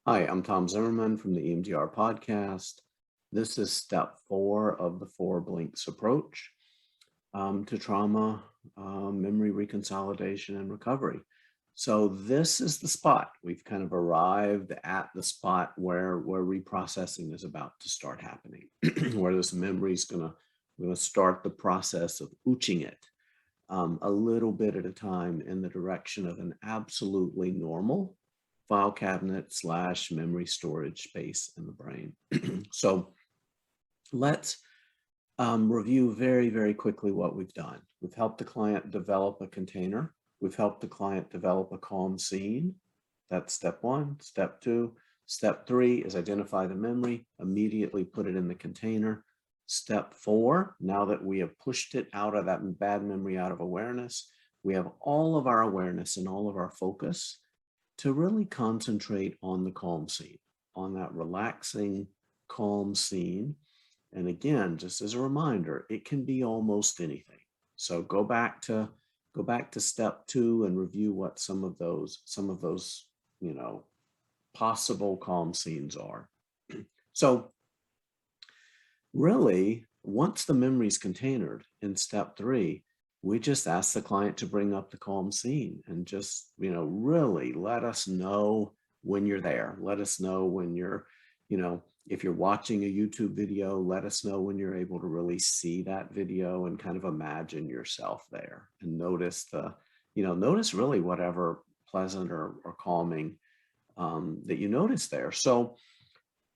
Hi, I'm Tom Zimmerman from the EMDR podcast. This is step 4 of the 4 blinks approach to trauma, memory reconsolidation, and recovery. So this is the spot. We've kind of arrived at the spot where reprocessing is about to start happening, where this memory is going to start the process of ooching it a little bit at a time in the direction of an absolutely normal file cabinet / memory storage space in the brain. So let's review very, very quickly what we've done. We've helped the client develop a container. We've helped the client develop a calm scene. That's step 1. Step 2. Step 3 is identify the memory, immediately put it in the container. Step 4, now that we have pushed it out of that bad memory out of awareness, we have all of our awareness and all of our focus to really concentrate on the calm scene, on that relaxing, calm scene. And again, just as a reminder, it can be almost anything. So go back to step 2 and review what some of those, possible calm scenes are. So really, once the memory is containered in step 3, we just ask the client to bring up the calm scene and just, really let us know when you're there. Let us know when you're, if you're watching a YouTube video, let us know when you're able to really see that video and kind of imagine yourself there and notice notice really whatever pleasant or calming that you notice there. So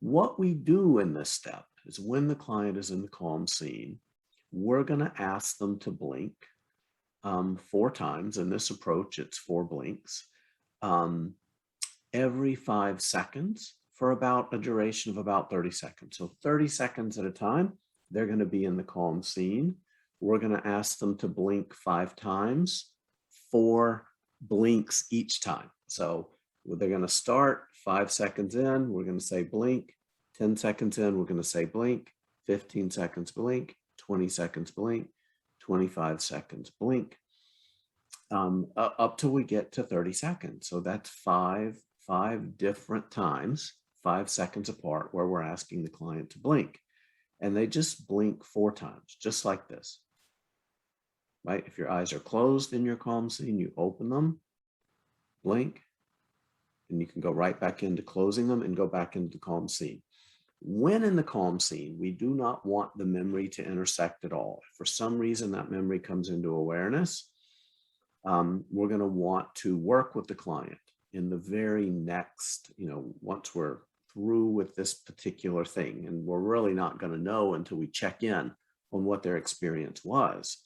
what we do in this step is when the client is in the calm scene, we're going to ask them to blink 4 times. In this approach, it's 4 blinks every 5 seconds for about a duration of about 30 seconds. So 30 seconds at a time, they're going to be in the calm scene. We're going to ask them to blink 5 times, 4 blinks each time. So they're going to start 5 seconds in, we're going to say blink, 10 seconds in, we're going to say blink, 15 seconds blink, 20 seconds blink, 25 seconds blink, up till we get to 30 seconds. So that's five different times, 5 seconds apart, where we're asking the client to blink. And they just blink 4 times, just like this, right? If your eyes are closed in your calm scene, you open them, blink, and you can go right back into closing them and go back into the calm scene. When in the calm scene, we do not want the memory to intersect at all. If for some reason that memory comes into awareness, we're going to want to work with the client in the very next, once we're through with this particular thing, and we're really not going to know until we check in on what their experience was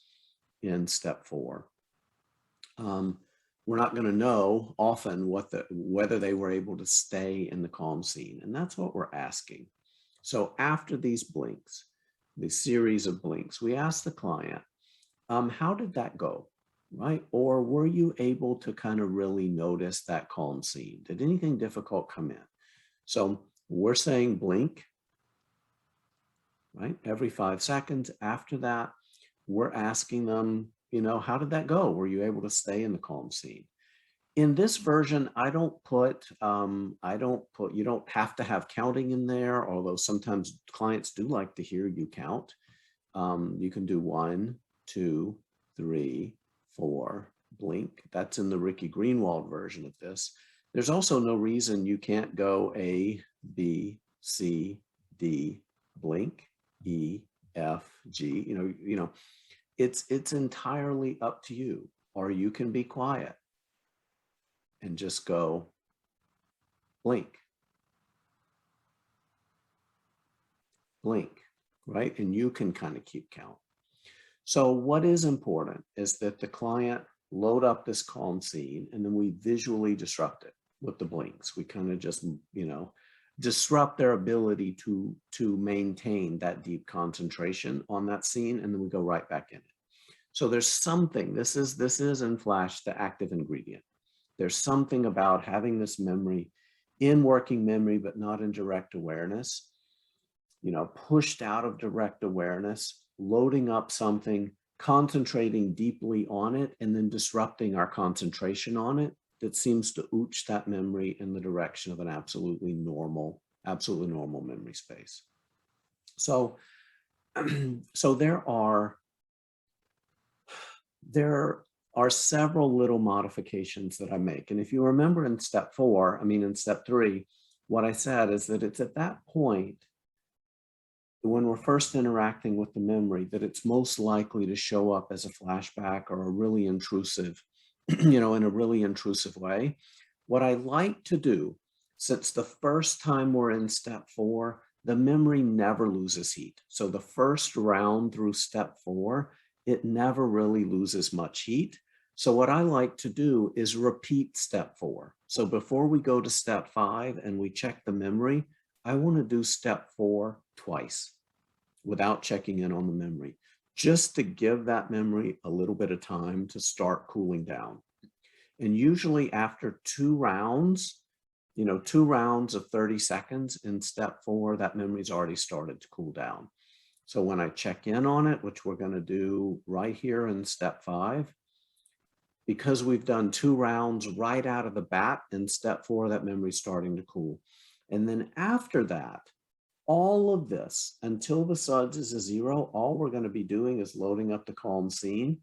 in step 4. We're not going to know often whether they were able to stay in the calm scene, and that's what we're asking. So after these blinks, the series of blinks, we ask the client, how did that go, right? Or were you able to kind of really notice that calm scene? Did anything difficult come in? So we're saying blink, right? Every 5 seconds. After that, we're asking them, how did that go? Were you able to stay in the calm scene? In this version, you don't have to have counting in there, although sometimes clients do like to hear you count. You can do 1, 2, 3, 4, blink. That's in the Ricky Greenwald version of this. There's also no reason you can't go A, B, C, D, blink, E, F, G. It's entirely up to you. Or you can be quiet and just go blink, blink, right? And you can kind of keep count. So what is important is that the client load up this calm scene, and then we visually disrupt it with the blinks. We kind of just, disrupt their ability to maintain that deep concentration on that scene, and then we go right back in it. So there's something, this is in Flash the active ingredient. There's something about having this memory in working memory, but not in direct awareness, pushed out of direct awareness, loading up something, concentrating deeply on it, and then disrupting our concentration on it that seems to ooch that memory in the direction of an absolutely normal memory space. So, so there are several little modifications that I make. And if you remember in step three, what I said is that it's at that point when we're first interacting with the memory that it's most likely to show up as a flashback or a really intrusive, in a really intrusive way. What I like to do, since the first time we're in step 4, the memory never loses heat. So the first round through step 4, it never really loses much heat. So what I like to do is repeat step 4. So before we go to step 5 and we check the memory, I want to do step 4 twice without checking in on the memory, just to give that memory a little bit of time to start cooling down. And usually after 2 rounds, 2 rounds of 30 seconds in step 4, that memory's already started to cool down. So when I check in on it, which we're going to do right here in step 5, because we've done 2 rounds right out of the bat in step 4, that memory's starting to cool. And then after that, all of this, until the SUDS is a 0, all we're going to be doing is loading up the calm scene,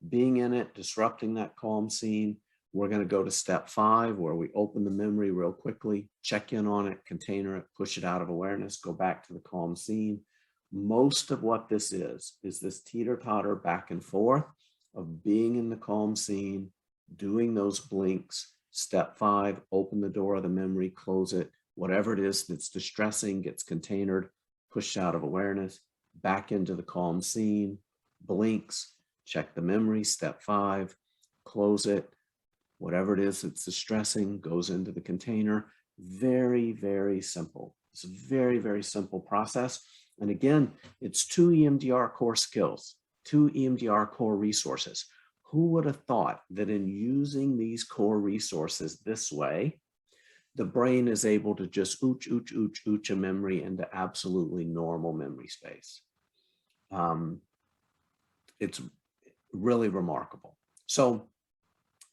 being in it, disrupting that calm scene. We're going to go to step 5, where we open the memory real quickly, check in on it, container it, push it out of awareness, go back to the calm scene. Most of what this is this teeter-totter back and forth of being in the calm scene, doing those blinks. Step 5, open the door of the memory, close it. Whatever it is that's distressing gets containered, pushed out of awareness, back into the calm scene, blinks, check the memory, step 5, close it. Whatever it is that's distressing goes into the container. Very, very simple. It's a very, very simple process. And again, it's 2 EMDR core skills, 2 EMDR core resources. Who would have thought that in using these core resources this way, the brain is able to just ooch a memory into absolutely normal memory space. It's really remarkable. So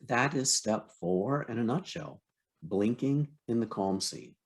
that is step 4 in a nutshell, blinking in the calm scene.